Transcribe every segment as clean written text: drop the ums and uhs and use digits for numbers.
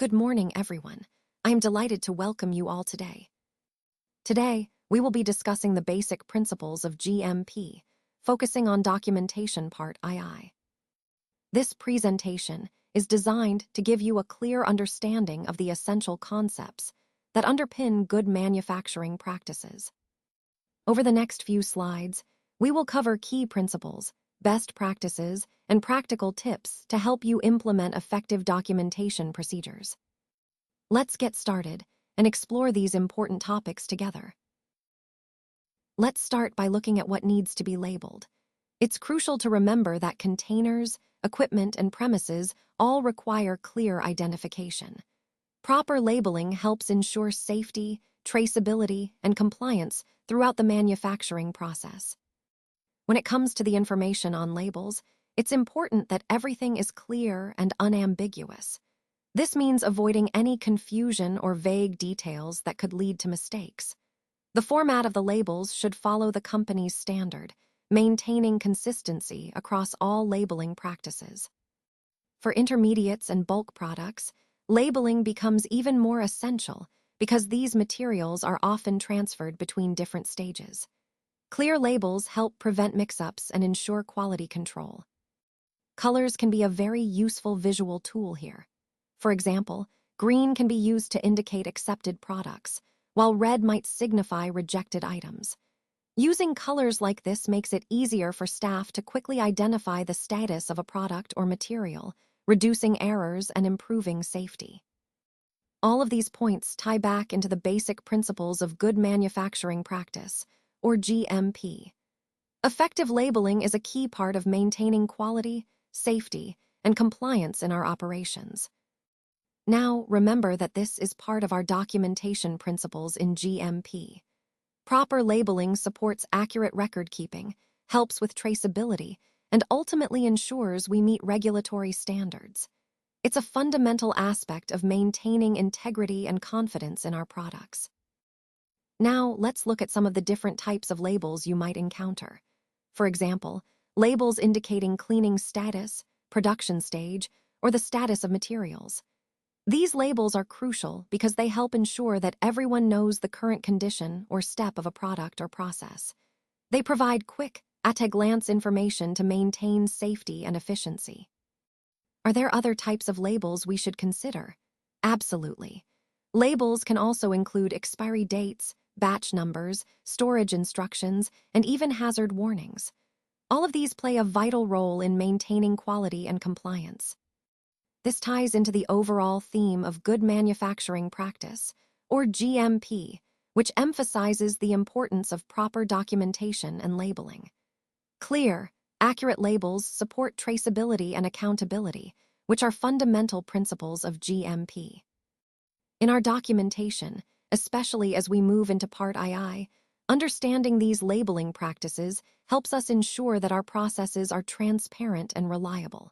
Good morning, everyone. I am delighted to welcome you all today. Today, we will be discussing the basic principles of GMP, focusing on documentation part II. This presentation is designed to give you a clear understanding of the essential concepts that underpin good manufacturing practices. Over the next few slides, we will cover key principles, best practices, and practical tips to help you implement effective documentation procedures. Let's get started and explore these important topics together. Let's start by looking at what needs to be labeled. It's crucial to remember that containers, equipment, and premises all require clear identification. Proper labeling helps ensure safety, traceability, and compliance throughout the manufacturing process. When it comes to the information on labels, it's important that everything is clear and unambiguous. This means avoiding any confusion or vague details that could lead to mistakes. The format of the labels should follow the company's standard, maintaining consistency across all labeling practices. For intermediates and bulk products, labeling becomes even more essential because these materials are often transferred between different stages. Clear labels help prevent mix-ups and ensure quality control. Colors can be a very useful visual tool here. For example, green can be used to indicate accepted products, while red might signify rejected items. Using colors like this makes it easier for staff to quickly identify the status of a product or material, reducing errors and improving safety. All of these points tie back into the basic principles of good manufacturing practice, or GMP. Effective labeling is a key part of maintaining quality, safety, and compliance in our operations. Now, remember that this is part of our documentation principles in GMP. Proper labeling supports accurate record-keeping, helps with traceability, and ultimately ensures we meet regulatory standards. It's a fundamental aspect of maintaining integrity and confidence in our products. Now, let's look at some of the different types of labels you might encounter. For example, labels indicating cleaning status, production stage, or the status of materials. These labels are crucial because they help ensure that everyone knows the current condition or step of a product or process. They provide quick, at-a-glance information to maintain safety and efficiency. Are there other types of labels we should consider? Absolutely. Labels can also include expiry dates, batch numbers, storage instructions, and even hazard warnings. All of these play a vital role in maintaining quality and compliance. This ties into the overall theme of good manufacturing practice, or GMP, which emphasizes the importance of proper documentation and labeling. Clear, accurate labels support traceability and accountability, which are fundamental principles of GMP. In our documentation, especially as we move into Part II, understanding these labeling practices helps us ensure that our processes are transparent and reliable.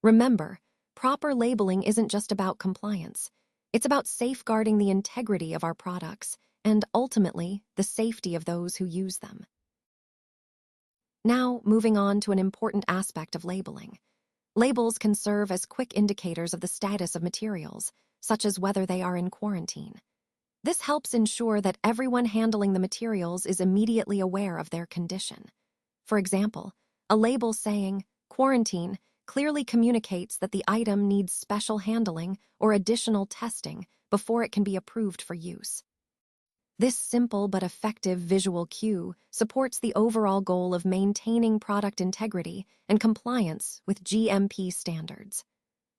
Remember, proper labeling isn't just about compliance. It's about safeguarding the integrity of our products and, ultimately, the safety of those who use them. Now, moving on to an important aspect of labeling. Labels can serve as quick indicators of the status of materials, such as whether they are in quarantine. This helps ensure that everyone handling the materials is immediately aware of their condition. For example, a label saying, "Quarantine," clearly communicates that the item needs special handling or additional testing before it can be approved for use. This simple but effective visual cue supports the overall goal of maintaining product integrity and compliance with GMP standards.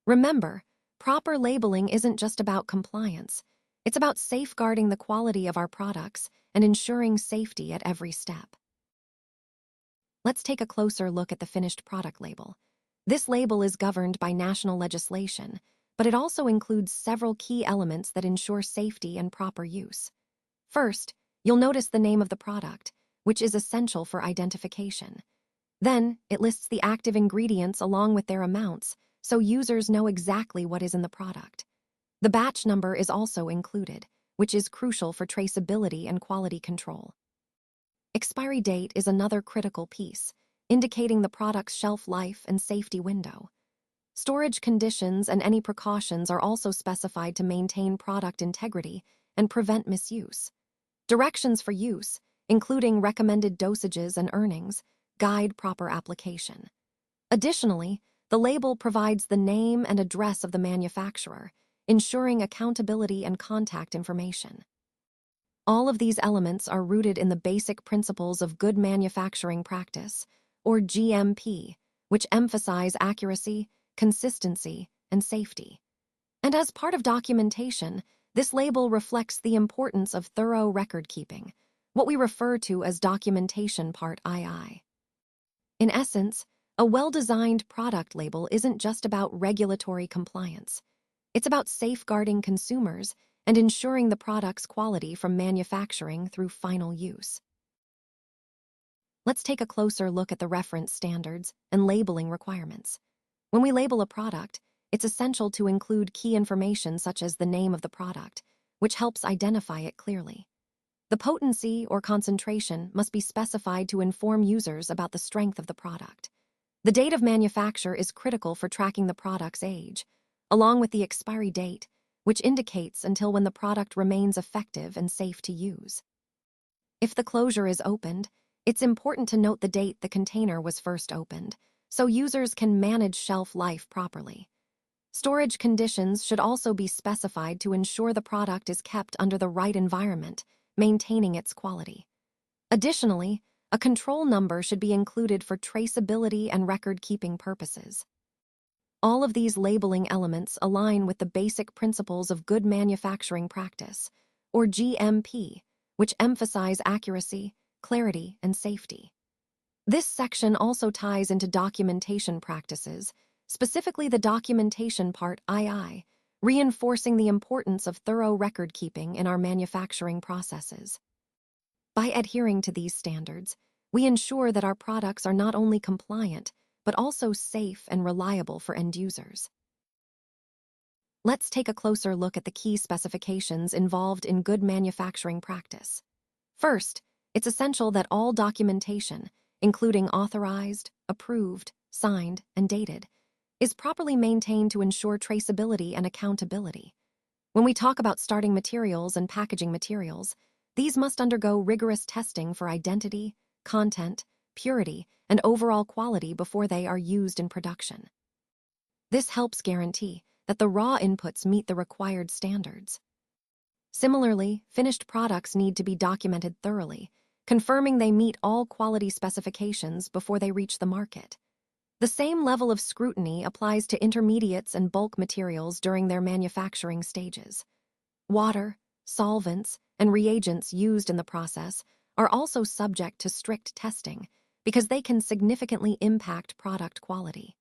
Remember, proper labeling isn't just about compliance. It's about safeguarding the quality of our products and ensuring safety at every step. Let's take a closer look at the finished product label. This label is governed by national legislation, but it also includes several key elements that ensure safety and proper use. First, you'll notice the name of the product, which is essential for identification. Then, it lists the active ingredients along with their amounts, so users know exactly what is in the product. The batch number is also included, which is crucial for traceability and quality control. Expiry date is another critical piece, indicating the product's shelf life and safety window. Storage conditions and any precautions are also specified to maintain product integrity and prevent misuse. Directions for use, including recommended dosages and earnings, guide proper application. Additionally, the label provides the name and address of the manufacturer, ensuring accountability and contact information. All of these elements are rooted in the basic principles of good manufacturing practice, or GMP, which emphasize accuracy, consistency, and safety. And as part of documentation, this label reflects the importance of thorough record-keeping, what we refer to as documentation part II. In essence, a well-designed product label isn't just about regulatory compliance. It's about safeguarding consumers and ensuring the product's quality from manufacturing through final use. Let's take a closer look at the reference standards and labeling requirements. When we label a product, it's essential to include key information such as the name of the product, which helps identify it clearly. The potency or concentration must be specified to inform users about the strength of the product. The date of manufacture is critical for tracking the product's age, along with the expiry date, which indicates until when the product remains effective and safe to use. If the closure is opened, it's important to note the date the container was first opened, so users can manage shelf life properly. Storage conditions should also be specified to ensure the product is kept under the right environment, maintaining its quality. Additionally, a control number should be included for traceability and record-keeping purposes. All of these labeling elements align with the basic principles of good manufacturing practice, or GMP, which emphasize accuracy, clarity, and safety. This section also ties into documentation practices, specifically the documentation part II, reinforcing the importance of thorough record-keeping in our manufacturing processes. By adhering to these standards, we ensure that our products are not only compliant, but also safe and reliable for end users. Let's take a closer look at the key specifications involved in good manufacturing practice. First, it's essential that all documentation, including authorized, approved, signed, and dated, is properly maintained to ensure traceability and accountability. When we talk about starting materials and packaging materials, these must undergo rigorous testing for identity, content, purity, and overall quality before they are used in production. This helps guarantee that the raw inputs meet the required standards. Similarly, finished products need to be documented thoroughly, confirming they meet all quality specifications before they reach the market. The same level of scrutiny applies to intermediates and bulk materials during their manufacturing stages. Water, solvents, and reagents used in the process are also subject to strict testing because they can significantly impact product quality.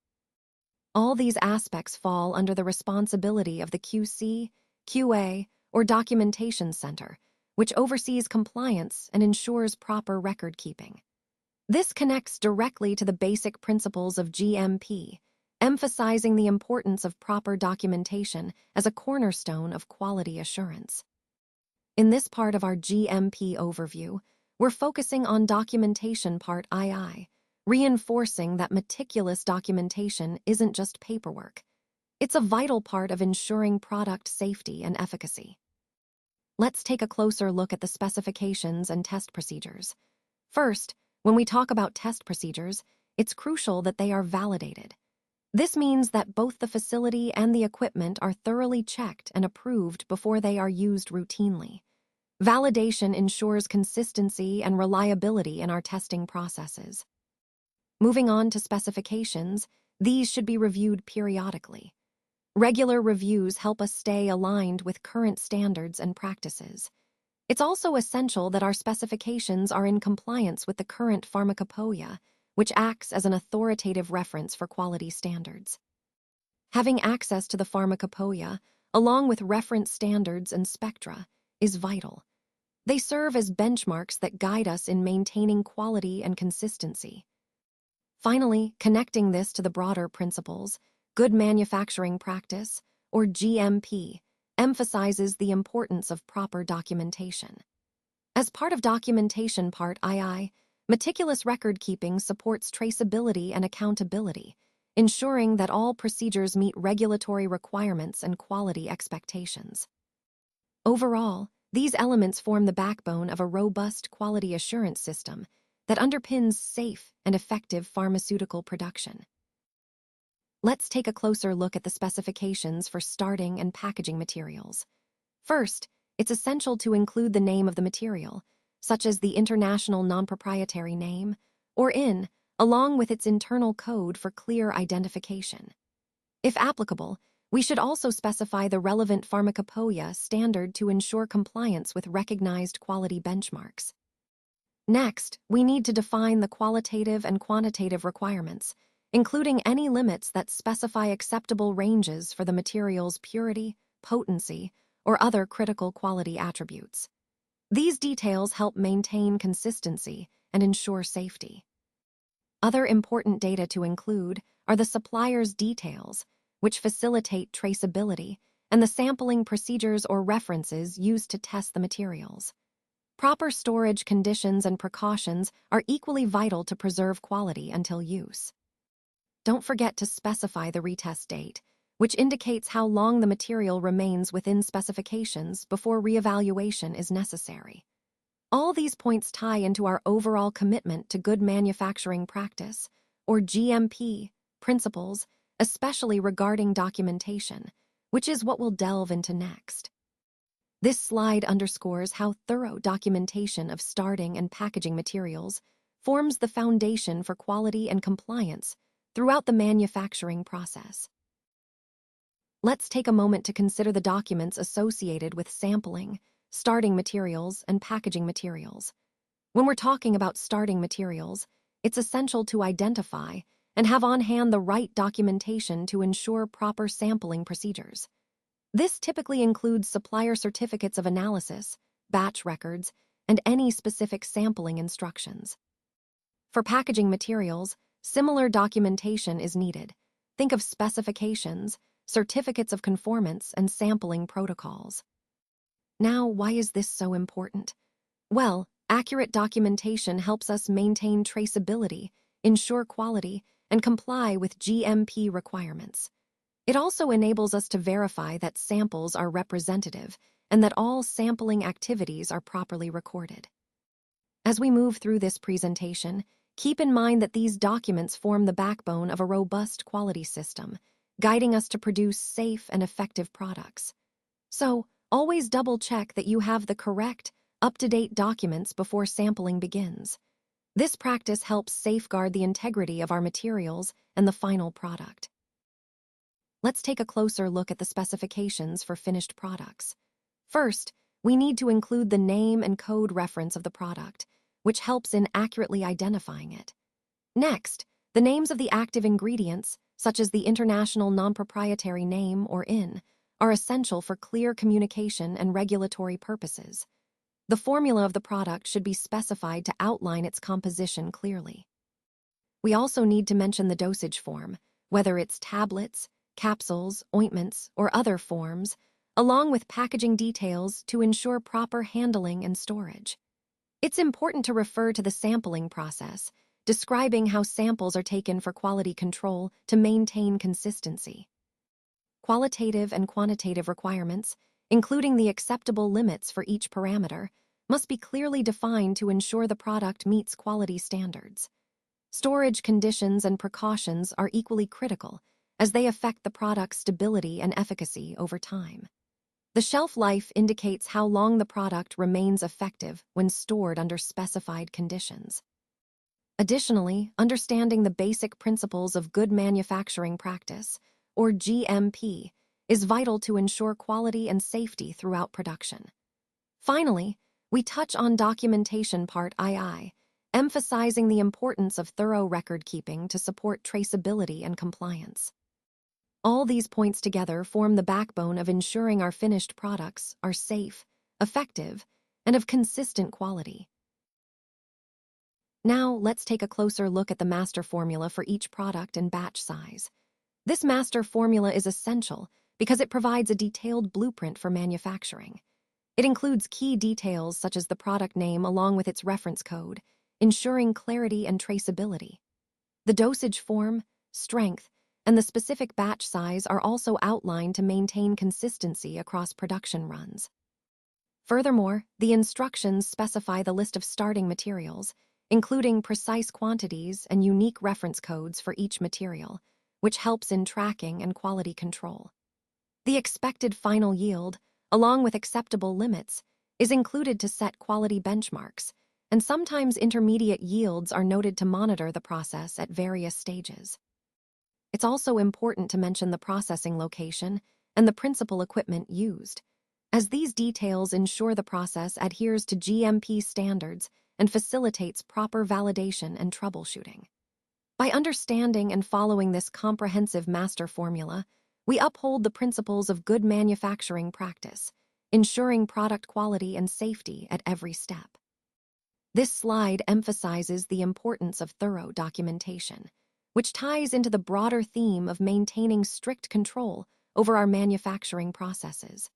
All these aspects fall under the responsibility of the QC, QA, or Documentation Center, which oversees compliance and ensures proper record-keeping. This connects directly to the basic principles of GMP, emphasizing the importance of proper documentation as a cornerstone of quality assurance. In this part of our GMP overview, we're focusing on documentation part II, reinforcing that meticulous documentation isn't just paperwork. It's a vital part of ensuring product safety and efficacy. Let's take a closer look at the specifications and test procedures. First, when we talk about test procedures, it's crucial that they are validated. This means that both the facility and the equipment are thoroughly checked and approved before they are used routinely. Validation ensures consistency and reliability in our testing processes. Moving on to specifications, these should be reviewed periodically. Regular reviews help us stay aligned with current standards and practices. It's also essential that our specifications are in compliance with the current pharmacopoeia, which acts as an authoritative reference for quality standards. Having access to the pharmacopoeia, along with reference standards and spectra, is vital. They serve as benchmarks that guide us in maintaining quality and consistency. Finally, connecting this to the broader principles, good manufacturing practice, or GMP, emphasizes the importance of proper documentation. As part of documentation part II, meticulous record-keeping supports traceability and accountability, ensuring that all procedures meet regulatory requirements and quality expectations. Overall, these elements form the backbone of a robust quality assurance system that underpins safe and effective pharmaceutical production. Let's take a closer look at the specifications for starting and packaging materials. First, it's essential to include the name of the material, such as the International Non-Proprietary Name, or IN, along with its internal code for clear identification. If applicable, we should also specify the relevant pharmacopoeia standard to ensure compliance with recognized quality benchmarks. Next, we need to define the qualitative and quantitative requirements, including any limits that specify acceptable ranges for the material's purity, potency, or other critical quality attributes. These details help maintain consistency and ensure safety. Other important data to include are the supplier's details, which facilitate traceability, and the sampling procedures or references used to test the materials. Proper storage conditions and precautions are equally vital to preserve quality until use. Don't forget to specify the retest date, which indicates how long the material remains within specifications before reevaluation is necessary. All these points tie into our overall commitment to good manufacturing practice, or GMP, principles, especially regarding documentation, which is what we'll delve into next. This slide underscores how thorough documentation of starting and packaging materials forms the foundation for quality and compliance throughout the manufacturing process. Let's take a moment to consider the documents associated with sampling, starting materials, and packaging materials. When we're talking about starting materials, it's essential to identify and have on hand the right documentation to ensure proper sampling procedures. This typically includes supplier certificates of analysis, batch records, and any specific sampling instructions. For packaging materials, similar documentation is needed. Think of specifications, certificates of conformance, and sampling protocols. Now, why is this so important? Well, accurate documentation helps us maintain traceability, ensure quality, and comply with GMP requirements. It also enables us to verify that samples are representative and that all sampling activities are properly recorded. As we move through this presentation, keep in mind that these documents form the backbone of a robust quality system, guiding us to produce safe and effective products. So, always double-check that you have the correct, up-to-date documents before sampling begins. This practice helps safeguard the integrity of our materials and the final product. Let's take a closer look at the specifications for finished products. First, we need to include the name and code reference of the product, which helps in accurately identifying it. Next, the names of the active ingredients, such as the International Non-Proprietary Name, or IN, are essential for clear communication and regulatory purposes. The formula of the product should be specified to outline its composition clearly. We also need to mention the dosage form, whether it's tablets, capsules, ointments, or other forms, along with packaging details to ensure proper handling and storage. It's important to refer to the sampling process, describing how samples are taken for quality control to maintain consistency. Qualitative and quantitative requirements, including the acceptable limits for each parameter, must be clearly defined to ensure the product meets quality standards. Storage conditions and precautions are equally critical, as they affect the product's stability and efficacy over time. The shelf life indicates how long the product remains effective when stored under specified conditions. Additionally, understanding the basic principles of good manufacturing practice, or GMP, is vital to ensure quality and safety throughout production. Finally, we touch on documentation part II, emphasizing the importance of thorough record-keeping to support traceability and compliance. All these points together form the backbone of ensuring our finished products are safe, effective, and of consistent quality. Now, let's take a closer look at the master formula for each product and batch size. This master formula is essential because it provides a detailed blueprint for manufacturing. It includes key details such as the product name along with its reference code, ensuring clarity and traceability. The dosage form, strength, and the specific batch size are also outlined to maintain consistency across production runs. Furthermore, the instructions specify the list of starting materials, including precise quantities and unique reference codes for each material, which helps in tracking and quality control. The expected final yield, along with acceptable limits, is included to set quality benchmarks, and sometimes intermediate yields are noted to monitor the process at various stages. It's also important to mention the processing location and the principal equipment used, as these details ensure the process adheres to GMP standards and facilitates proper validation and troubleshooting. By understanding and following this comprehensive master formula, we uphold the principles of good manufacturing practice, ensuring product quality and safety at every step. This slide emphasizes the importance of thorough documentation, which ties into the broader theme of maintaining strict control over our manufacturing processes.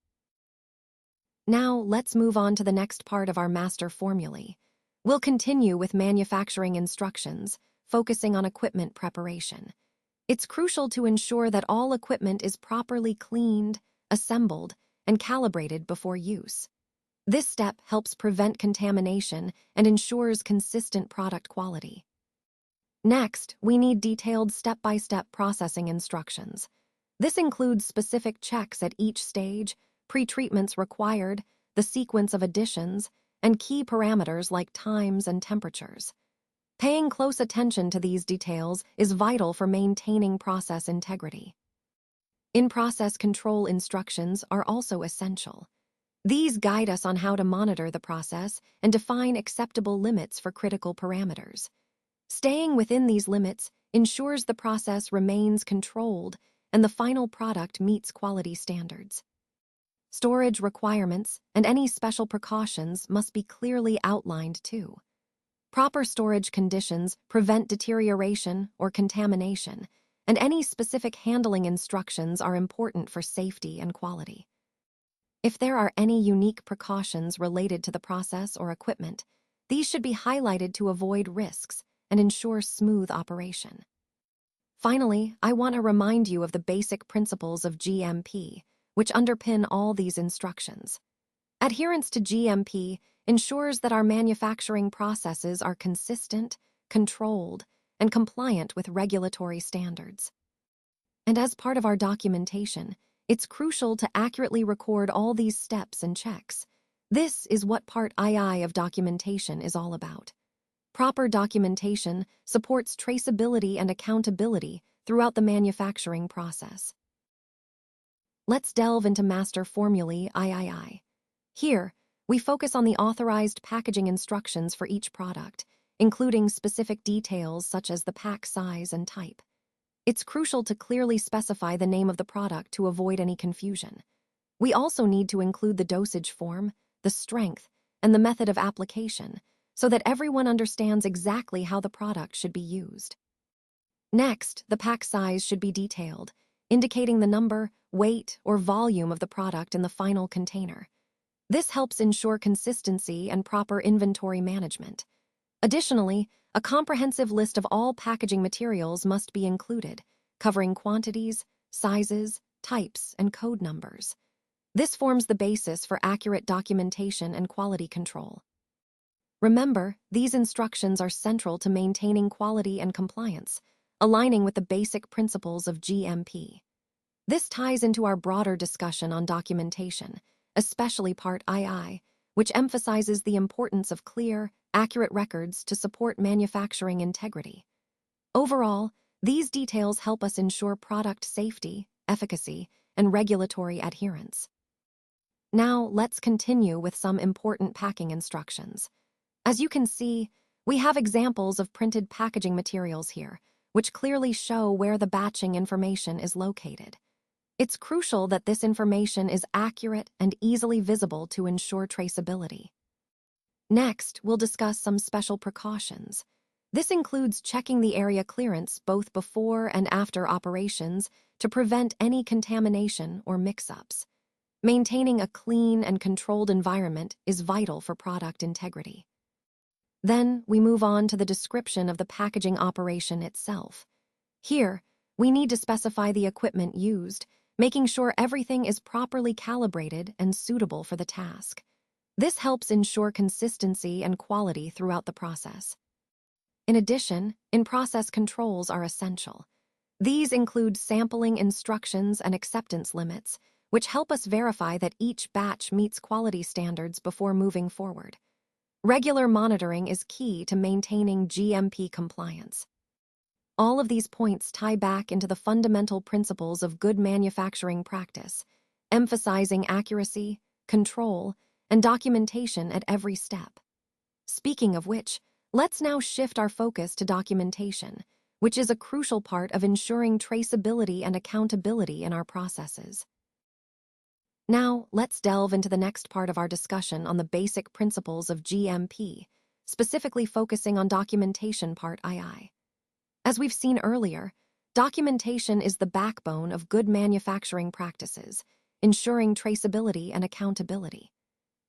Now, let's move on to the next part of our master formulae. We'll continue with manufacturing instructions, focusing on equipment preparation. It's crucial to ensure that all equipment is properly cleaned, assembled, and calibrated before use. This step helps prevent contamination and ensures consistent product quality. Next, we need detailed step-by-step processing instructions. This includes specific checks at each stage, pre-treatments required, the sequence of additions, and key parameters like times and temperatures. Paying close attention to these details is vital for maintaining process integrity. In-process control instructions are also essential. These guide us on how to monitor the process and define acceptable limits for critical parameters. Staying within these limits ensures the process remains controlled and the final product meets quality standards. Storage requirements and any special precautions must be clearly outlined too. Proper storage conditions prevent deterioration or contamination, and any specific handling instructions are important for safety and quality. If there are any unique precautions related to the process or equipment, these should be highlighted to avoid risks and ensure smooth operation. Finally, I want to remind you of the basic principles of GMP, which underpin all these instructions. Adherence to GMP ensures that our manufacturing processes are consistent, controlled, and compliant with regulatory standards. And as part of our documentation, it's crucial to accurately record all these steps and checks. This is what Part II of documentation is all about. Proper documentation supports traceability and accountability throughout the manufacturing process. Let's delve into Master Formulae III. Here, we focus on the authorized packaging instructions for each product, including specific details such as the pack size and type. It's crucial to clearly specify the name of the product to avoid any confusion. We also need to include the dosage form, the strength, and the method of application, so that everyone understands exactly how the product should be used. Next, the pack size should be detailed, indicating the number, weight, or volume of the product in the final container. This helps ensure consistency and proper inventory management. Additionally, a comprehensive list of all packaging materials must be included, covering quantities, sizes, types, and code numbers. This forms the basis for accurate documentation and quality control. Remember, these instructions are central to maintaining quality and compliance, aligning with the basic principles of GMP. This ties into our broader discussion on documentation, especially Part II, which emphasizes the importance of clear, accurate records to support manufacturing integrity. Overall, these details help us ensure product safety, efficacy, and regulatory adherence. Now, let's continue with some important packing instructions. As you can see, we have examples of printed packaging materials here, which clearly show where the batching information is located. It's crucial that this information is accurate and easily visible to ensure traceability. Next, we'll discuss some special precautions. This includes checking the area clearance both before and after operations to prevent any contamination or mix-ups. Maintaining a clean and controlled environment is vital for product integrity. Then, we move on to the description of the packaging operation itself. Here, we need to specify the equipment used, making sure everything is properly calibrated and suitable for the task. This helps ensure consistency and quality throughout the process. In addition, in-process controls are essential. These include sampling instructions and acceptance limits, which help us verify that each batch meets quality standards before moving forward. Regular monitoring is key to maintaining GMP compliance. All of these points tie back into the fundamental principles of good manufacturing practice, emphasizing accuracy, control, and documentation at every step. Speaking of which, let's now shift our focus to documentation, which is a crucial part of ensuring traceability and accountability in our processes. Now, let's delve into the next part of our discussion on the basic principles of GMP, specifically focusing on documentation part II. As we've seen earlier, documentation is the backbone of good manufacturing practices, ensuring traceability and accountability.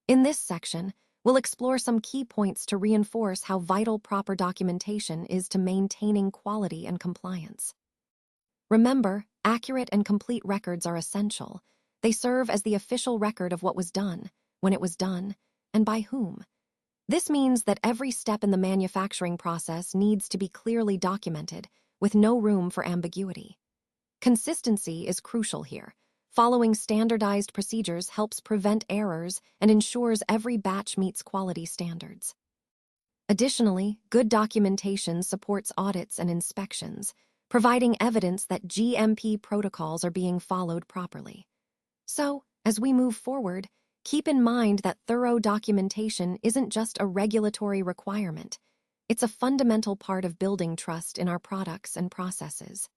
In this section, we'll explore some key points to reinforce how vital proper documentation is to maintaining quality and compliance. Remember, accurate and complete records are essential. They serve as the official record of what was done, when it was done, and by whom. This means that every step in the manufacturing process needs to be clearly documented, with no room for ambiguity. Consistency is crucial here. Following standardized procedures helps prevent errors and ensures every batch meets quality standards. Additionally, good documentation supports audits and inspections, providing evidence that GMP protocols are being followed properly. So, as we move forward, keep in mind that thorough documentation isn't just a regulatory requirement. It's a fundamental part of building trust in our products and processes.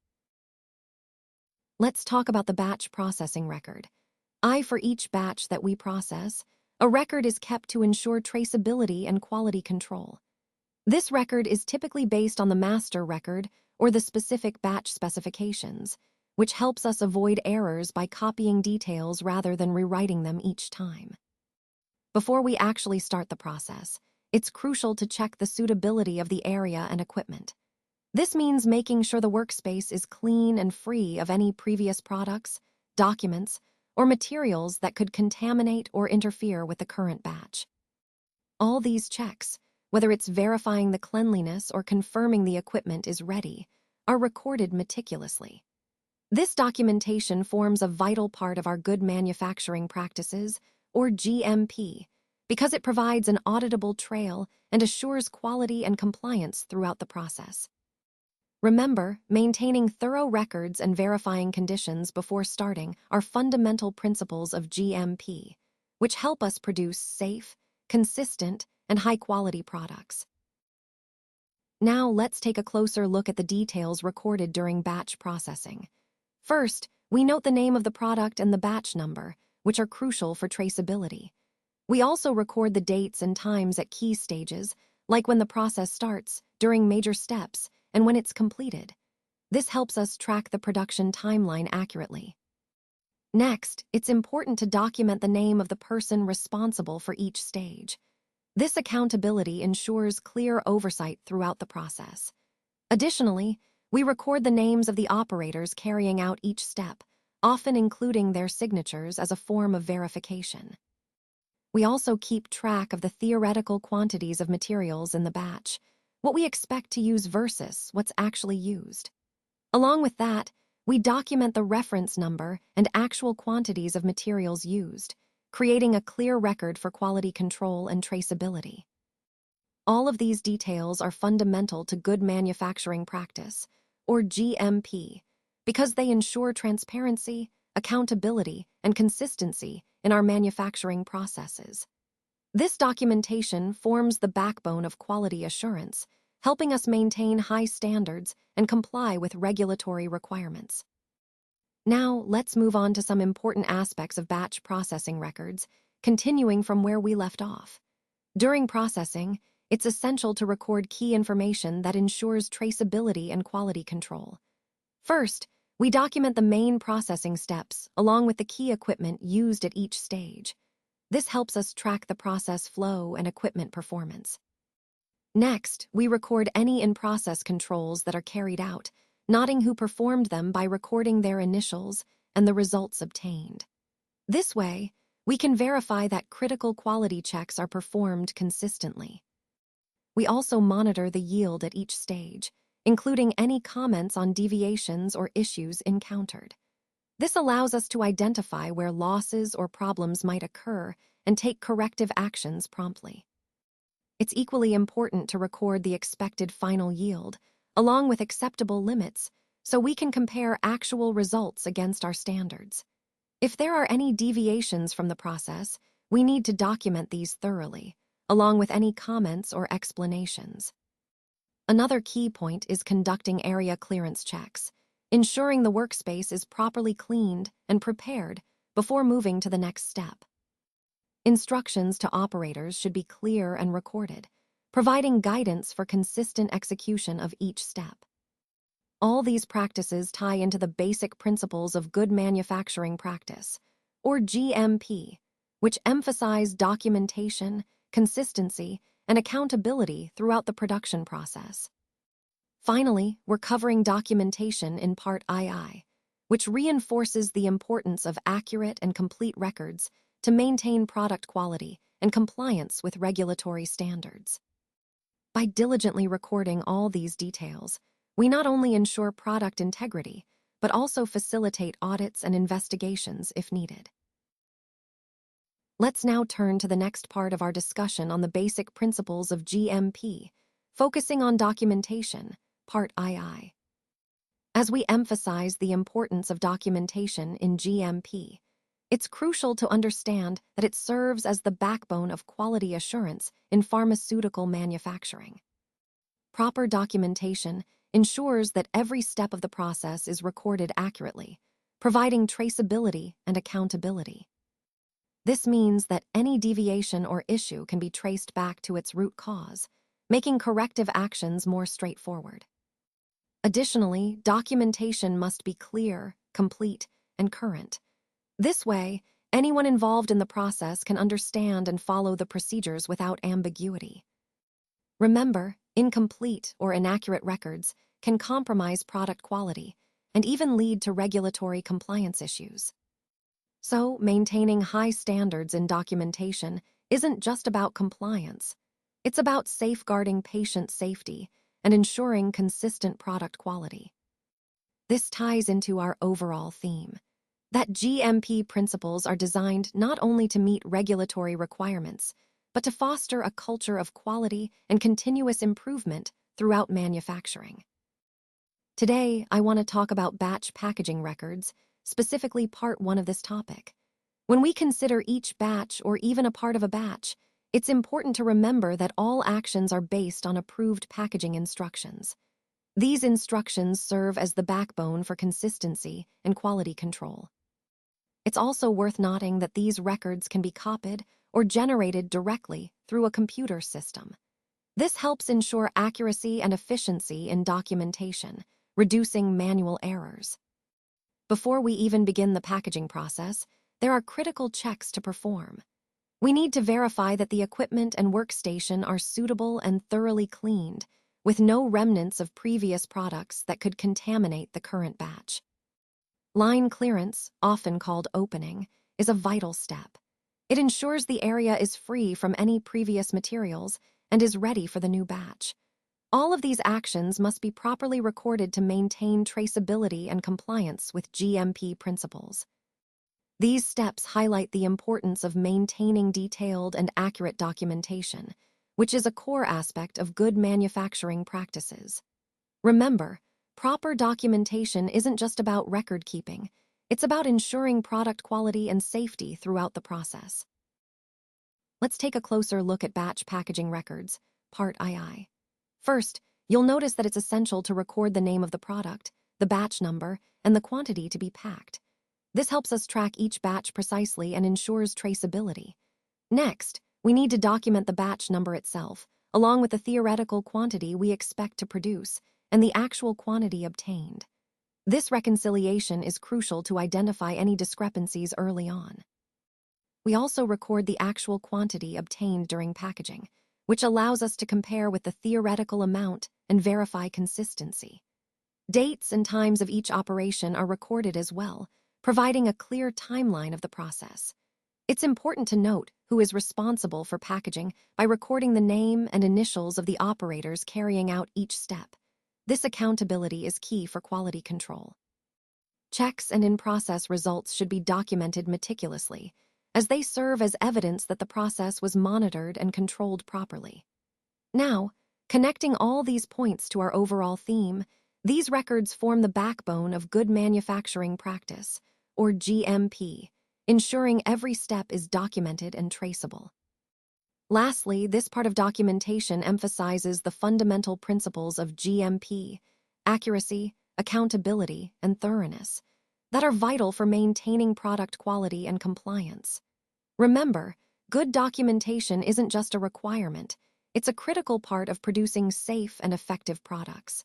Let's talk about the batch processing record. For each batch that we process, a record is kept to ensure traceability and quality control. This record is typically based on the master record or the specific batch specifications, which helps us avoid errors by copying details rather than rewriting them each time. Before we actually start the process, it's crucial to check the suitability of the area and equipment. This means making sure the workspace is clean and free of any previous products, documents, or materials that could contaminate or interfere with the current batch. All these checks, whether it's verifying the cleanliness or confirming the equipment is ready, are recorded meticulously. This documentation forms a vital part of our good manufacturing practices, or GMP, because it provides an auditable trail and assures quality and compliance throughout the process. Remember, maintaining thorough records and verifying conditions before starting are fundamental principles of GMP, which help us produce safe, consistent, and high-quality products. Now let's take a closer look at the details recorded during batch processing. First, we note the name of the product and the batch number, which are crucial for traceability. We also record the dates and times at key stages, like when the process starts, during major steps, and when it's completed. This helps us track the production timeline accurately. Next, it's important to document the name of the person responsible for each stage. This accountability ensures clear oversight throughout the process. Additionally, we record the names of the operators carrying out each step, often including their signatures as a form of verification. We also keep track of the theoretical quantities of materials in the batch, what we expect to use versus what's actually used. Along with that, we document the reference number and actual quantities of materials used, creating a clear record for quality control and traceability. All of these details are fundamental to good manufacturing practice, or GMP, because they ensure transparency, accountability, and consistency in our manufacturing processes. This documentation forms the backbone of quality assurance, helping us maintain high standards and comply with regulatory requirements. Now, let's move on to some important aspects of batch processing records, continuing from where we left off. During processing, it's essential to record key information that ensures traceability and quality control. First, we document the main processing steps along with the key equipment used at each stage. This helps us track the process flow and equipment performance. Next, we record any in-process controls that are carried out, noting who performed them by recording their initials and the results obtained. This way, we can verify that critical quality checks are performed consistently. We also monitor the yield at each stage, including any comments on deviations or issues encountered. This allows us to identify where losses or problems might occur and take corrective actions promptly. It's equally important to record the expected final yield, along with acceptable limits, so we can compare actual results against our standards. If there are any deviations from the process, we need to document these thoroughly, along with any comments or explanations. Another key point is conducting area clearance checks, ensuring the workspace is properly cleaned and prepared before moving to the next step. Instructions to operators should be clear and recorded, providing guidance for consistent execution of each step. All these practices tie into the basic principles of good manufacturing practice, or GMP, which emphasize documentation, consistency, and accountability throughout the production process. Finally, we're covering documentation in Part II, which reinforces the importance of accurate and complete records to maintain product quality and compliance with regulatory standards. By diligently recording all these details, we not only ensure product integrity, but also facilitate audits and investigations if needed. Let's now turn to the next part of our discussion on the basic principles of GMP, focusing on documentation, Part II. As we emphasize the importance of documentation in GMP, it's crucial to understand that it serves as the backbone of quality assurance in pharmaceutical manufacturing. Proper documentation ensures that every step of the process is recorded accurately, providing traceability and accountability. This means that any deviation or issue can be traced back to its root cause, making corrective actions more straightforward. Additionally, documentation must be clear, complete, and current. This way, anyone involved in the process can understand and follow the procedures without ambiguity. Remember, incomplete or inaccurate records can compromise product quality and even lead to regulatory compliance issues. So, maintaining high standards in documentation isn't just about compliance. It's about safeguarding patient safety and ensuring consistent product quality. This ties into our overall theme, that GMP principles are designed not only to meet regulatory requirements, but to foster a culture of quality and continuous improvement throughout manufacturing. Today, I want to talk about batch packaging records, specifically Part 1 of this topic. When we consider each batch or even a part of a batch, it's important to remember that all actions are based on approved packaging instructions. These instructions serve as the backbone for consistency and quality control. It's also worth noting that these records can be copied or generated directly through a computer system. This helps ensure accuracy and efficiency in documentation, reducing manual errors. Before we even begin the packaging process, there are critical checks to perform. We need to verify that the equipment and workstation are suitable and thoroughly cleaned, with no remnants of previous products that could contaminate the current batch. Line clearance, often called opening, is a vital step. It ensures the area is free from any previous materials and is ready for the new batch. All of these actions must be properly recorded to maintain traceability and compliance with GMP principles. These steps highlight the importance of maintaining detailed and accurate documentation, which is a core aspect of good manufacturing practices. Remember, proper documentation isn't just about record keeping, it's about ensuring product quality and safety throughout the process. Let's take a closer look at batch packaging records, Part II. First, you'll notice that it's essential to record the name of the product, the batch number, and the quantity to be packed. This helps us track each batch precisely and ensures traceability. Next, we need to document the batch number itself, along with the theoretical quantity we expect to produce and the actual quantity obtained. This reconciliation is crucial to identify any discrepancies early on. We also record the actual quantity obtained during packaging, which allows us to compare with the theoretical amount and verify consistency. Dates and times of each operation are recorded as well, providing a clear timeline of the process. It's important to note who is responsible for packaging by recording the name and initials of the operators carrying out each step. This accountability is key for quality control. Checks and in-process results should be documented meticulously, as they serve as evidence that the process was monitored and controlled properly. Now, connecting all these points to our overall theme, these records form the backbone of good manufacturing practice, or GMP, ensuring every step is documented and traceable. Lastly, this part of documentation emphasizes the fundamental principles of GMP, accuracy, accountability, and thoroughness, that are vital for maintaining product quality and compliance. Remember, good documentation isn't just a requirement, it's a critical part of producing safe and effective products.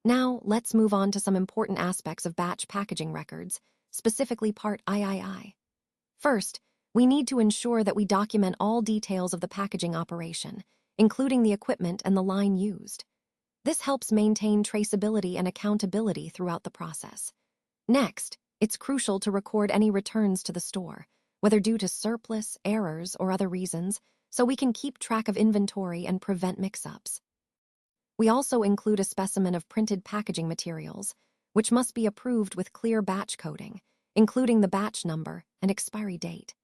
Now, let's move on to some important aspects of batch packaging records, specifically Part III. First, we need to ensure that we document all details of the packaging operation, including the equipment and the line used. This helps maintain traceability and accountability throughout the process. Next, it's crucial to record any returns to the store, whether due to surplus, errors, or other reasons, so we can keep track of inventory and prevent mix-ups. We also include a specimen of printed packaging materials, which must be approved with clear batch coding, including the batch number and expiry date.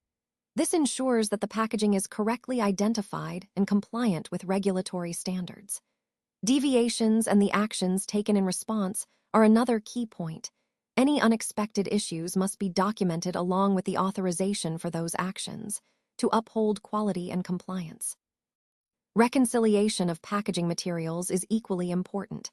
This ensures that the packaging is correctly identified and compliant with regulatory standards. Deviations and the actions taken in response are another key point. Any unexpected issues must be documented along with the authorization for those actions to uphold quality and compliance. Reconciliation of packaging materials is equally important.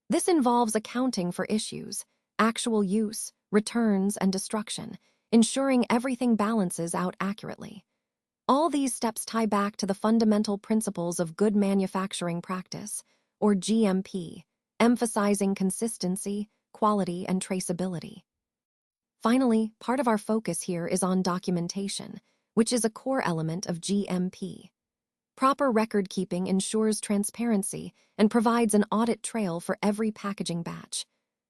This involves accounting for issues, actual use, returns, and destruction, ensuring everything balances out accurately. All these steps tie back to the fundamental principles of good manufacturing practice, or GMP, emphasizing consistency, quality, and traceability. Finally, part of our focus here is on documentation, which is a core element of GMP. Proper record keeping ensures transparency and provides an audit trail for every packaging batch.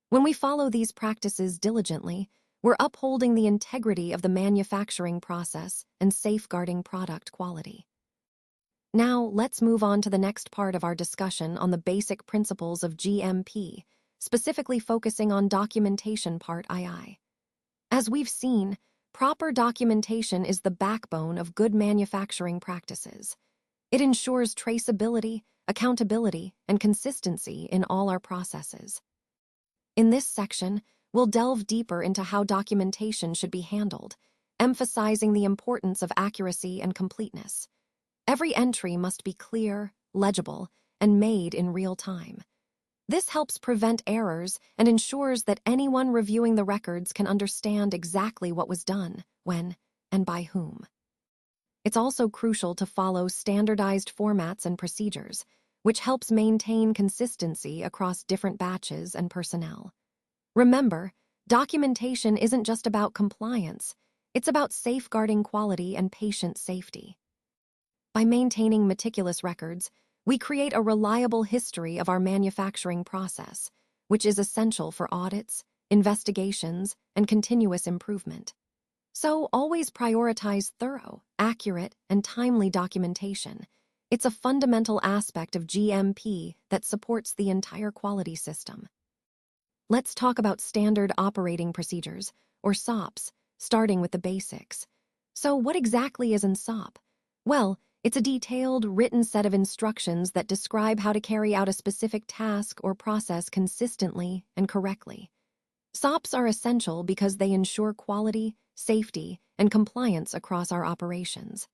When we follow these practices diligently, we're upholding the integrity of the manufacturing process and safeguarding product quality. Now, let's move on to the next part of our discussion on the basic principles of GMP, specifically focusing on documentation Part II. As we've seen, proper documentation is the backbone of good manufacturing practices. It ensures traceability, accountability, and consistency in all our processes. In this section, we'll delve deeper into how documentation should be handled, emphasizing the importance of accuracy and completeness. Every entry must be clear, legible, and made in real time. This helps prevent errors and ensures that anyone reviewing the records can understand exactly what was done, when, and by whom. It's also crucial to follow standardized formats and procedures, which helps maintain consistency across different batches and personnel. Remember, documentation isn't just about compliance, it's about safeguarding quality and patient safety. By maintaining meticulous records, we create a reliable history of our manufacturing process, which is essential for audits, investigations, and continuous improvement. So always prioritize thorough, accurate, and timely documentation. It's a fundamental aspect of GMP that supports the entire quality system. Let's talk about standard operating procedures, or SOPs, starting with the basics. So what exactly is an SOP? Well, it's a detailed, written set of instructions that describe how to carry out a specific task or process consistently and correctly. SOPs are essential because they ensure quality, safety, and compliance across our operations.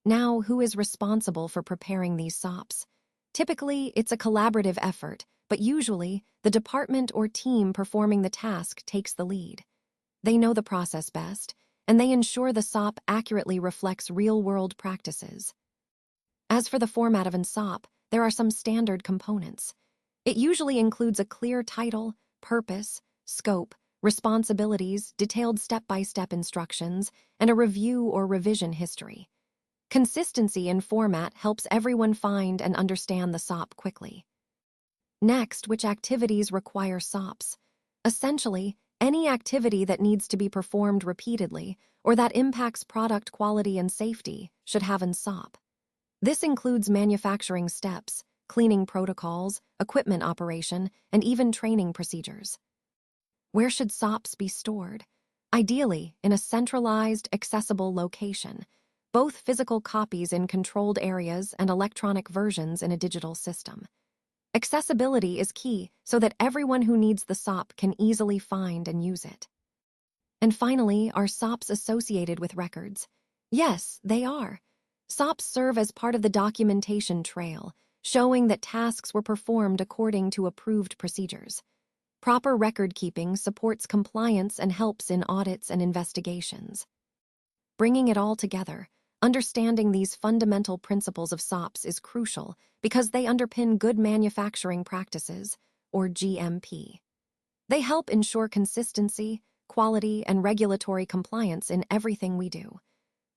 Now, who is responsible for preparing these SOPs? Typically, it's a collaborative effort, but usually, the department or team performing the task takes the lead. They know the process best, and they ensure the SOP accurately reflects real-world practices. As for the format of an SOP, there are some standard components. It usually includes a clear title, purpose, scope, responsibilities, detailed step-by-step instructions, and a review or revision history. Consistency in format helps everyone find and understand the SOP quickly. Next, which activities require SOPs? Essentially, any activity that needs to be performed repeatedly or that impacts product quality and safety should have an SOP. This includes manufacturing steps, cleaning protocols, equipment operation, and even training procedures. Where should SOPs be stored? Ideally, in a centralized, accessible location, both physical copies in controlled areas and electronic versions in a digital system. Accessibility is key so that everyone who needs the SOP can easily find and use it. And finally, are SOPs associated with records? Yes, they are. SOPs serve as part of the documentation trail, showing that tasks were performed according to approved procedures. Proper record keeping supports compliance and helps in audits and investigations. Bringing it all together, understanding these fundamental principles of SOPs is crucial because they underpin good manufacturing practices, or GMP. They help ensure consistency, quality, and regulatory compliance in everything we do.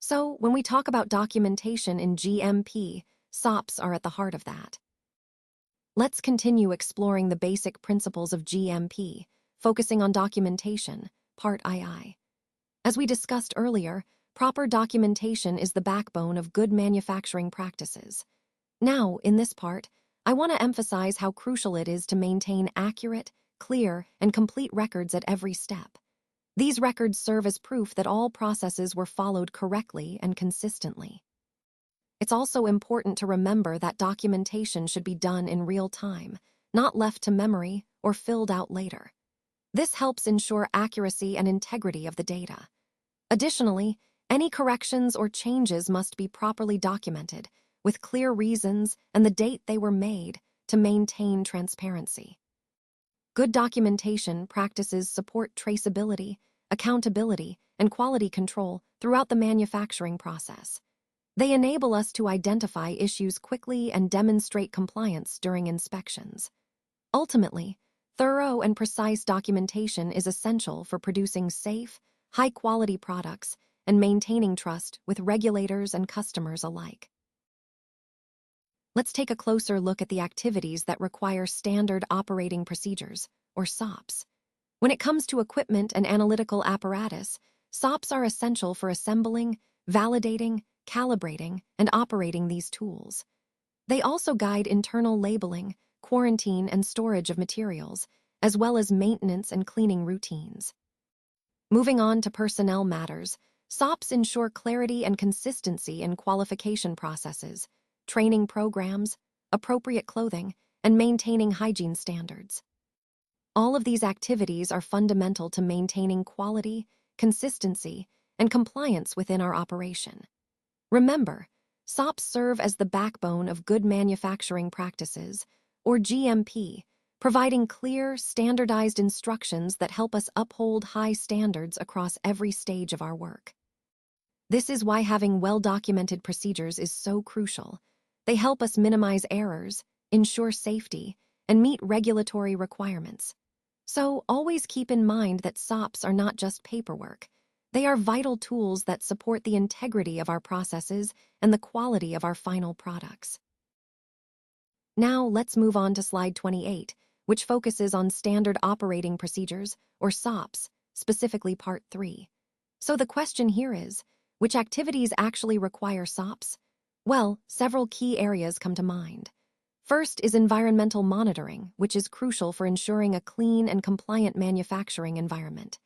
So, when we talk about documentation in GMP, SOPs are at the heart of that. Let's continue exploring the basic principles of GMP, focusing on documentation, Part II. As we discussed earlier, proper documentation is the backbone of good manufacturing practices. Now, in this part, I want to emphasize how crucial it is to maintain accurate, clear, and complete records at every step. These records serve as proof that all processes were followed correctly and consistently. It's also important to remember that documentation should be done in real time, not left to memory or filled out later. This helps ensure accuracy and integrity of the data. Additionally, any corrections or changes must be properly documented, with clear reasons and the date they were made to maintain transparency. Good documentation practices support traceability, accountability, and quality control throughout the manufacturing process. They enable us to identify issues quickly and demonstrate compliance during inspections. Ultimately, thorough and precise documentation is essential for producing safe, high-quality products and maintaining trust with regulators and customers alike. Let's take a closer look at the activities that require standard operating procedures, or SOPs. When it comes to equipment and analytical apparatus, SOPs are essential for assembling, validating, calibrating, and operating these tools. They also guide internal labeling, quarantine, and storage of materials, as well as maintenance and cleaning routines. Moving on to personnel matters, SOPs ensure clarity and consistency in qualification processes, training programs, appropriate clothing, and maintaining hygiene standards. All of these activities are fundamental to maintaining quality, consistency, and compliance within our operation. Remember, SOPs serve as the backbone of good manufacturing practices, or GMP, providing clear, standardized instructions that help us uphold high standards across every stage of our work. This is why having well-documented procedures is so crucial. They help us minimize errors, ensure safety, and meet regulatory requirements. So always keep in mind that SOPs are not just paperwork. They are vital tools that support the integrity of our processes and the quality of our final products. Now let's move on to slide 28, which focuses on standard operating procedures, or SOPs, specifically Part 3. So the question here is, which activities actually require SOPs? Well, several key areas come to mind. First is environmental monitoring, which is crucial for ensuring a clean and compliant manufacturing environment.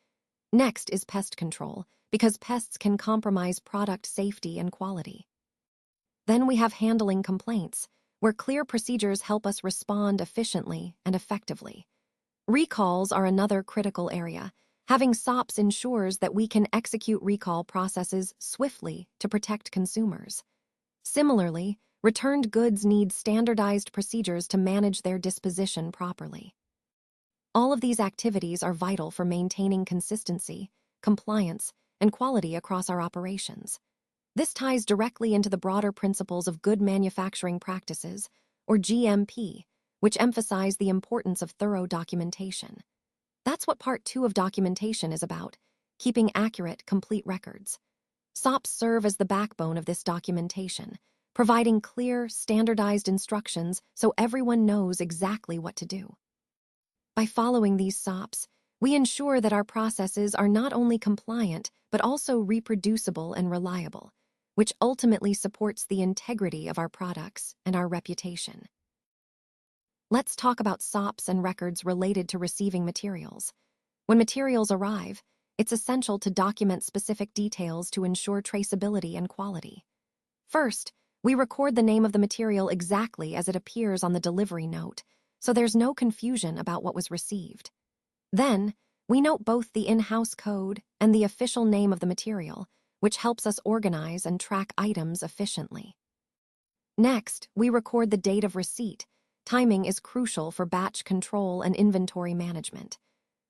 Next is pest control, because pests can compromise product safety and quality. Then we have handling complaints, where clear procedures help us respond efficiently and effectively. Recalls are another critical area. Having SOPs ensures that we can execute recall processes swiftly to protect consumers. Similarly, returned goods need standardized procedures to manage their disposition properly. All of these activities are vital for maintaining consistency, compliance, and quality across our operations. This ties directly into the broader principles of good manufacturing practices, or GMP, which emphasize the importance of thorough documentation. That's what Part 2 of documentation is about, keeping accurate, complete records. SOPs serve as the backbone of this documentation, providing clear, standardized instructions so everyone knows exactly what to do. By following these SOPs, we ensure that our processes are not only compliant, but also reproducible and reliable, which ultimately supports the integrity of our products and our reputation. Let's talk about SOPs and records related to receiving materials. When materials arrive, it's essential to document specific details to ensure traceability and quality. First, we record the name of the material exactly as it appears on the delivery note, so there's no confusion about what was received. Then, we note both the in-house code and the official name of the material, which helps us organize and track items efficiently. Next, we record the date of receipt. Timing is crucial for batch control and inventory management.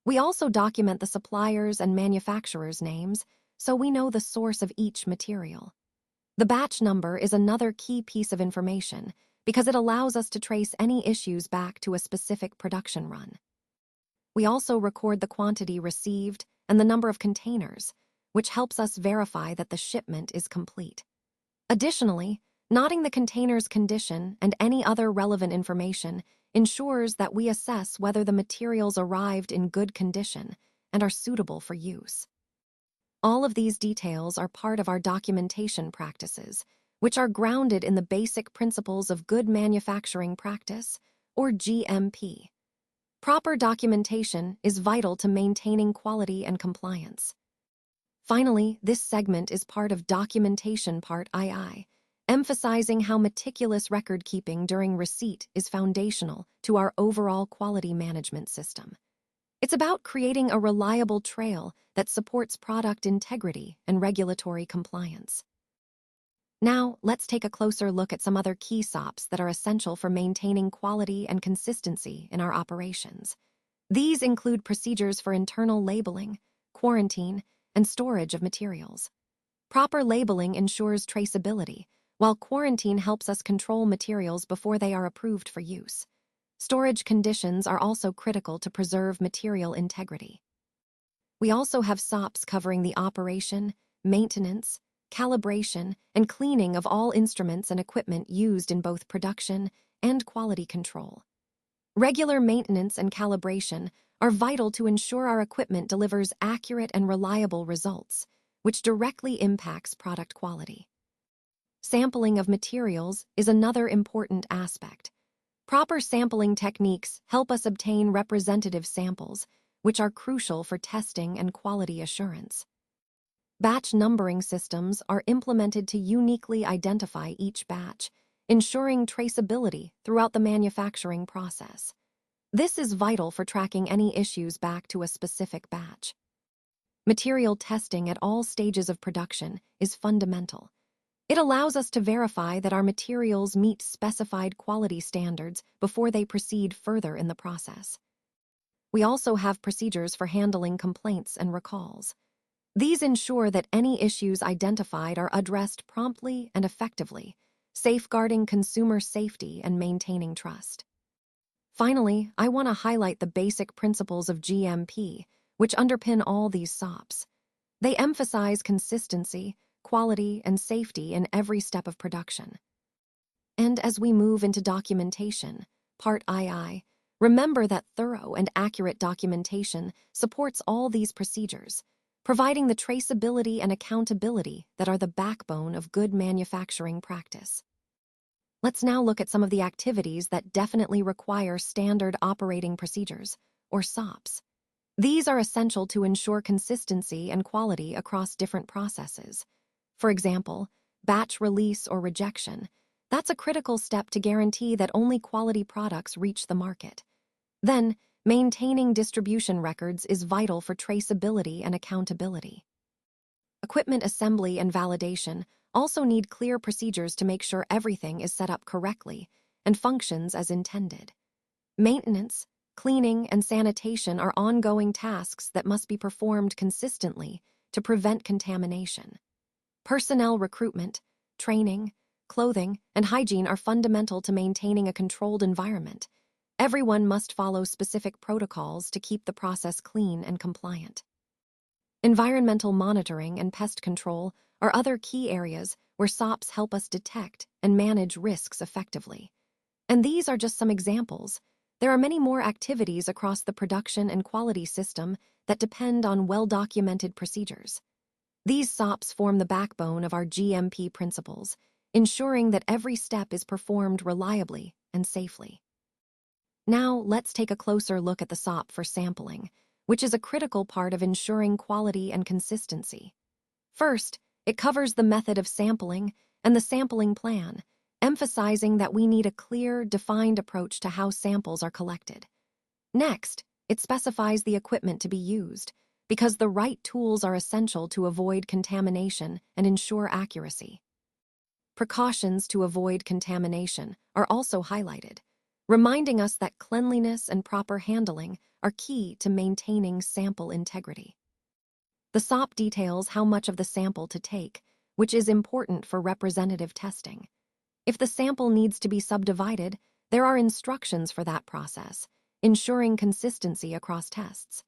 We also document the suppliers' and manufacturers' names, so we know the source of each material. The batch number is another key piece of information because it allows us to trace any issues back to a specific production run. We also record the quantity received and the number of containers, which helps us verify that the shipment is complete. Additionally, noting the container's condition and any other relevant information ensures that we assess whether the materials arrived in good condition and are suitable for use. All of these details are part of our documentation practices, which are grounded in the basic principles of good manufacturing practice, or GMP. Proper documentation is vital to maintaining quality and compliance. Finally, this segment is part of Documentation Part II, emphasizing how meticulous record-keeping during receipt is foundational to our overall quality management system. It's about creating a reliable trail that supports product integrity and regulatory compliance. Now, let's take a closer look at some other key SOPs that are essential for maintaining quality and consistency in our operations. These include procedures for internal labeling, quarantine, and storage of materials. Proper labeling ensures traceability, while quarantine helps us control materials before they are approved for use. Storage conditions are also critical to preserve material integrity. We also have SOPs covering the operation, maintenance, calibration, and cleaning of all instruments and equipment used in both production and quality control. Regular maintenance and calibration are vital to ensure our equipment delivers accurate and reliable results, which directly impacts product quality. Sampling of materials is another important aspect. Proper sampling techniques help us obtain representative samples, which are crucial for testing and quality assurance. Batch numbering systems are implemented to uniquely identify each batch, ensuring traceability throughout the manufacturing process. This is vital for tracking any issues back to a specific batch. Material testing at all stages of production is fundamental. It allows us to verify that our materials meet specified quality standards before they proceed further in the process. We also have procedures for handling complaints and recalls. These ensure that any issues identified are addressed promptly and effectively, safeguarding consumer safety and maintaining trust. Finally, I want to highlight the basic principles of GMP, which underpin all these SOPs. They emphasize consistency, quality, and safety in every step of production. And as we move into documentation, Part II, remember that thorough and accurate documentation supports all these procedures, providing the traceability and accountability that are the backbone of good manufacturing practice. Let's now look at some of the activities that definitely require standard operating procedures, or SOPs. These are essential to ensure consistency and quality across different processes. For example, batch release or rejection. That's a critical step to guarantee that only quality products reach the market. Then, maintaining distribution records is vital for traceability and accountability. Equipment assembly and validation also need clear procedures to make sure everything is set up correctly and functions as intended. Maintenance, cleaning, and sanitation are ongoing tasks that must be performed consistently to prevent contamination. Personnel recruitment, training, clothing, and hygiene are fundamental to maintaining a controlled environment. Everyone must follow specific protocols to keep the process clean and compliant. Environmental monitoring and pest control are other key areas where SOPs help us detect and manage risks effectively. And these are just some examples. There are many more activities across the production and quality system that depend on well-documented procedures. These SOPs form the backbone of our GMP principles, ensuring that every step is performed reliably and safely. Now, let's take a closer look at the SOP for sampling, which is a critical part of ensuring quality and consistency. First, it covers the method of sampling and the sampling plan, emphasizing that we need a clear, defined approach to how samples are collected. Next, it specifies the equipment to be used, because the right tools are essential to avoid contamination and ensure accuracy. Precautions to avoid contamination are also highlighted, reminding us that cleanliness and proper handling are key to maintaining sample integrity. The SOP details how much of the sample to take, which is important for representative testing. If the sample needs to be subdivided, there are instructions for that process, ensuring consistency across tests.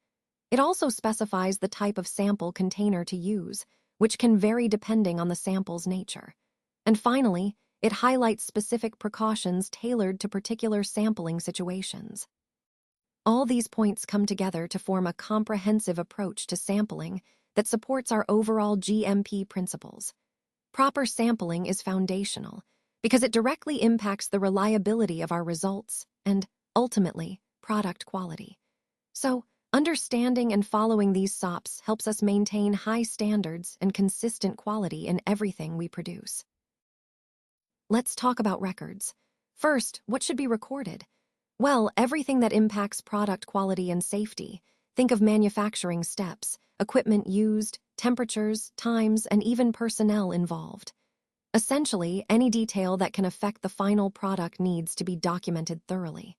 It also specifies the type of sample container to use, which can vary depending on the sample's nature. And finally, it highlights specific precautions tailored to particular sampling situations. All these points come together to form a comprehensive approach to sampling that supports our overall GMP principles. Proper sampling is foundational because it directly impacts the reliability of our results and, ultimately, product quality. So, understanding and following these SOPs helps us maintain high standards and consistent quality in everything we produce. Let's talk about records. First, what should be recorded? Well, everything that impacts product quality and safety. Think of manufacturing steps, equipment used, temperatures, times, and even personnel involved. Essentially, any detail that can affect the final product needs to be documented thoroughly.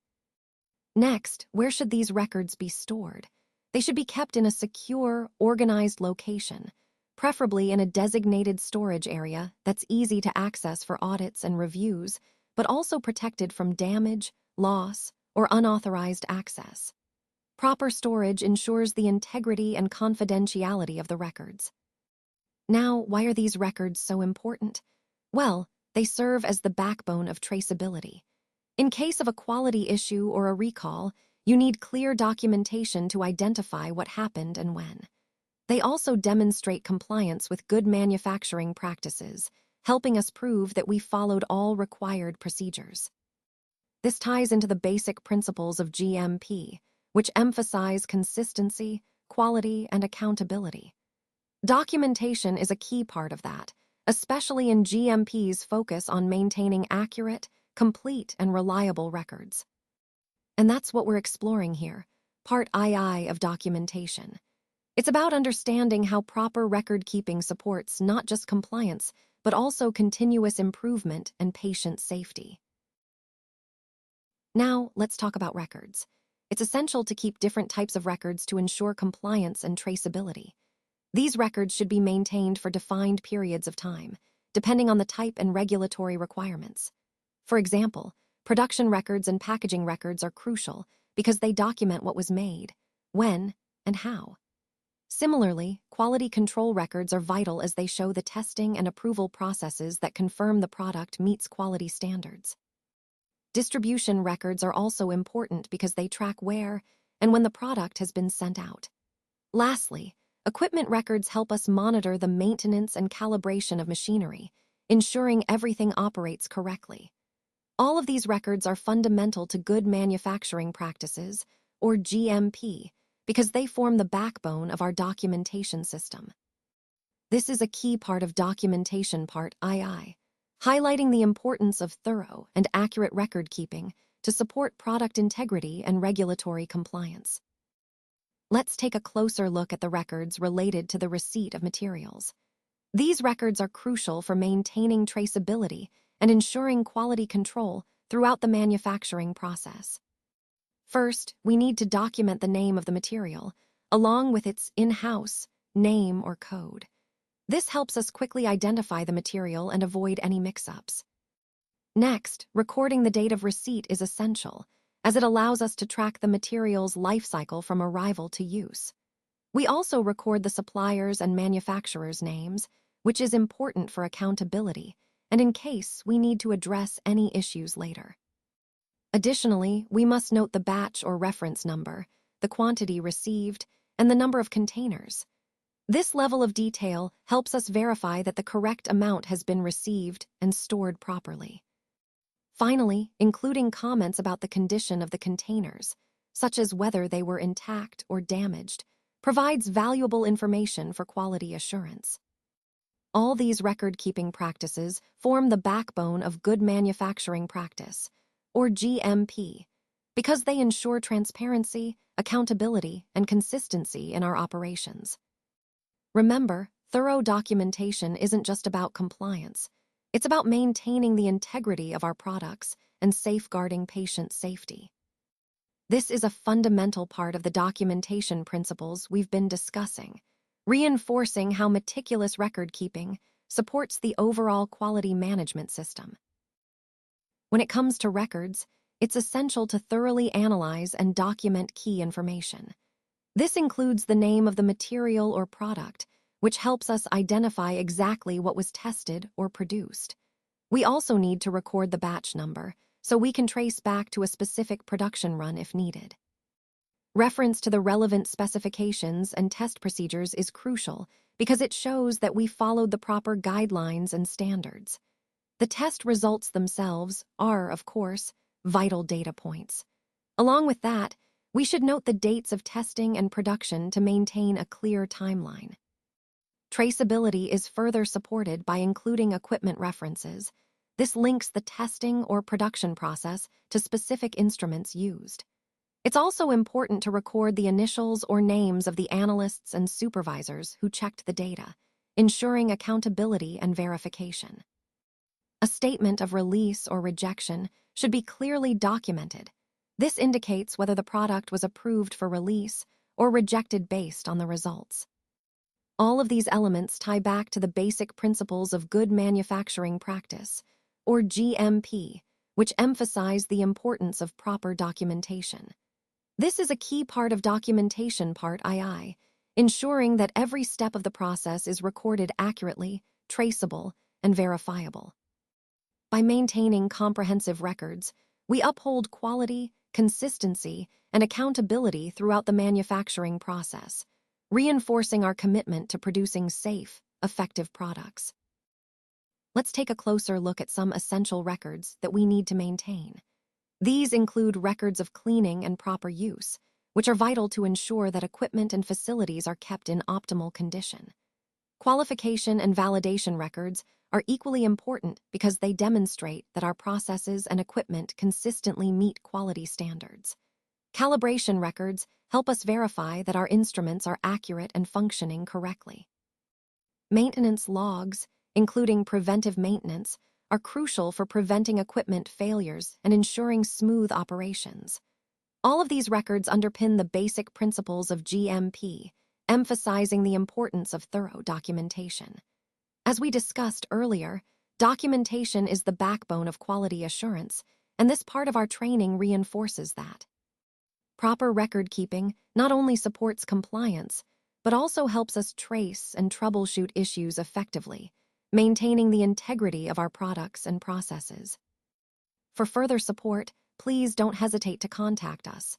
Next, where should these records be stored? They should be kept in a secure, organized location, preferably in a designated storage area that's easy to access for audits and reviews, but also protected from damage, loss, or unauthorized access. Proper storage ensures the integrity and confidentiality of the records. Now, why are these records so important? Well, they serve as the backbone of traceability. In case of a quality issue or a recall, you need clear documentation to identify what happened and when. They also demonstrate compliance with good manufacturing practices, helping us prove that we followed all required procedures. This ties into the basic principles of GMP, which emphasize consistency, quality, and accountability. Documentation is a key part of that, especially in GMP's focus on maintaining accurate, complete, and reliable records. And that's what we're exploring here, Part II of documentation. It's about understanding how proper record-keeping supports not just compliance, but also continuous improvement and patient safety. Now, let's talk about records. It's essential to keep different types of records to ensure compliance and traceability. These records should be maintained for defined periods of time, depending on the type and regulatory requirements. For example, production records and packaging records are crucial because they document what was made, when, and how. Similarly, quality control records are vital as they show the testing and approval processes that confirm the product meets quality standards. Distribution records are also important because they track where and when the product has been sent out. Lastly, equipment records help us monitor the maintenance and calibration of machinery, ensuring everything operates correctly. All of these records are fundamental to good manufacturing practices, or GMP, because they form the backbone of our documentation system. This is a key part of documentation Part II, highlighting the importance of thorough and accurate record keeping to support product integrity and regulatory compliance. Let's take a closer look at the records related to the receipt of materials. These records are crucial for maintaining traceability and ensuring quality control throughout the manufacturing process. First, we need to document the name of the material, along with its in-house name or code. This helps us quickly identify the material and avoid any mix-ups. Next, recording the date of receipt is essential, as it allows us to track the material's life cycle from arrival to use. We also record the suppliers' and manufacturers' names, which is important for accountability and in case we need to address any issues later. Additionally, we must note the batch or reference number, the quantity received, and the number of containers. This level of detail helps us verify that the correct amount has been received and stored properly. Finally, including comments about the condition of the containers, such as whether they were intact or damaged, provides valuable information for quality assurance. All these record-keeping practices form the backbone of good manufacturing practice, or GMP, because they ensure transparency, accountability, and consistency in our operations. Remember, thorough documentation isn't just about compliance. It's about maintaining the integrity of our products and safeguarding patient safety. This is a fundamental part of the documentation principles we've been discussing, reinforcing how meticulous record-keeping supports the overall quality management system. When it comes to records, it's essential to thoroughly analyze and document key information. This includes the name of the material or product, which helps us identify exactly what was tested or produced. We also need to record the batch number, so we can trace back to a specific production run if needed. Reference to the relevant specifications and test procedures is crucial because it shows that we followed the proper guidelines and standards. The test results themselves are, of course, vital data points. Along with that, we should note the dates of testing and production to maintain a clear timeline. Traceability is further supported by including equipment references. This links the testing or production process to specific instruments used. It's also important to record the initials or names of the analysts and supervisors who checked the data, ensuring accountability and verification. A statement of release or rejection should be clearly documented. This indicates whether the product was approved for release or rejected based on the results. All of these elements tie back to the basic principles of good manufacturing practice, or GMP, which emphasize the importance of proper documentation. This is a key part of documentation part II, ensuring that every step of the process is recorded accurately, traceable, and verifiable. By maintaining comprehensive records, we uphold quality, consistency, and accountability throughout the manufacturing process, reinforcing our commitment to producing safe, effective products. Let's take a closer look at some essential records that we need to maintain. These include records of cleaning and proper use, which are vital to ensure that equipment and facilities are kept in optimal condition. Qualification and validation records are equally important because they demonstrate that our processes and equipment consistently meet quality standards. Calibration records help us verify that our instruments are accurate and functioning correctly. Maintenance logs, including preventive maintenance, are crucial for preventing equipment failures and ensuring smooth operations. All of these records underpin the basic principles of GMP, emphasizing the importance of thorough documentation. As we discussed earlier, documentation is the backbone of quality assurance, and this part of our training reinforces that. Proper record-keeping not only supports compliance, but also helps us trace and troubleshoot issues effectively, maintaining the integrity of our products and processes. For further support, please don't hesitate to contact us.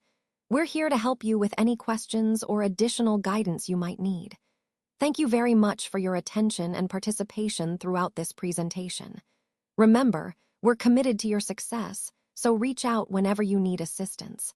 We're here to help you with any questions or additional guidance you might need. Thank you very much for your attention and participation throughout this presentation. Remember, we're committed to your success, so reach out whenever you need assistance.